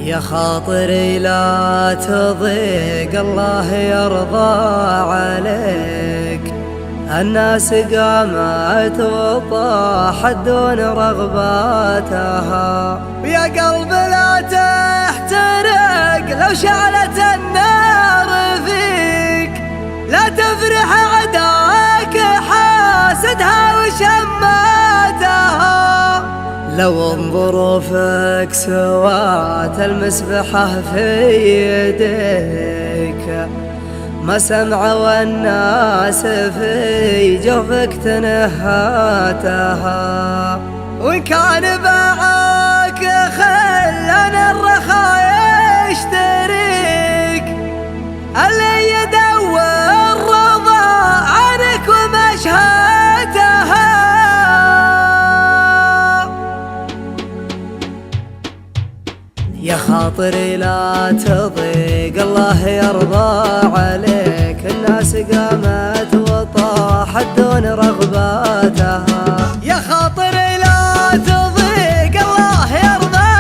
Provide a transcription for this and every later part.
يا خاطري لا تضيق، الله يرضى عليك. الناس قامت وطاحت دون رغباتها، يا قلب لا تحترق لو شعلت النار فيك. لا تفرح عداك حاسدها وشماتها، لو ظروفك سوات المسبحة في يديك. ما سمع والناس في جوفك تنهاتها، وإن كان باعك خلنا الرخاء يشتريك. اللي يدور رضا عنك ومشهاتها، يا خاطري لا تضيق، الله يرضى عليك. الناس قامت وطاحت دون رغباتها، يا خاطري لا تضيق، الله يرضى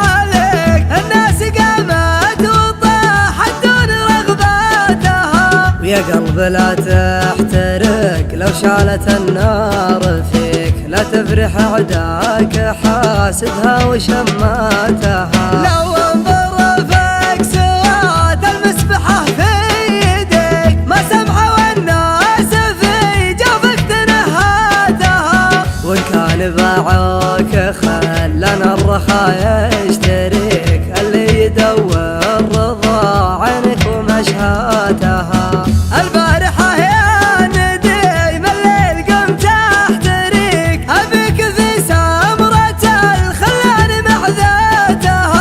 عليك. الناس قامت وطاحت دون رغباتها، ويا قلب لا تحترق لو شعلت النار فيك. لا تفرح عداك حاسدها وشماتها، لو انظرفك سوات المسبحة في يديك. ما سمع والناس في جوفك تنهاتها، وإن كان باعوك خلنا الرخاء يشتريك. اللي يدور رضا عنك ومشهاتها. البارحة يا نديم الليل قمت احتريك، ابيك في سمرة الخلان معذاتها.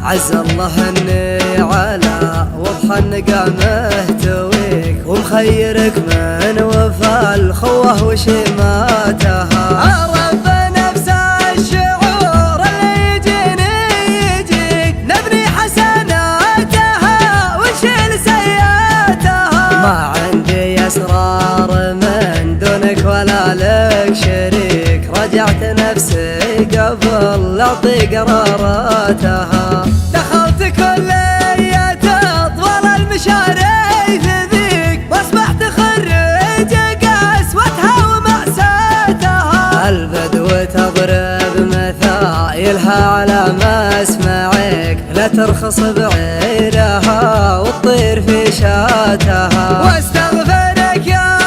عز الله اني على وضح النقا مهتويك، ومخيرك من وفى الخوه وشماتها. رب نفس الشعور اللي يجيني يجيك، نبني حسناتها ونشيل سيئاتها. ما عندي اسرار من دونك ولا لك شريك، رجعت نفسي قبل لا اعطي قراراتها. دخلت كلية طول المشاريع ذيك، واصبحت خريج قسوتها ومأساتها. البدو تضرب مثايلها على مسمعك، لا ترخص بعيرها وتطير في شاتها. واستغفرك يا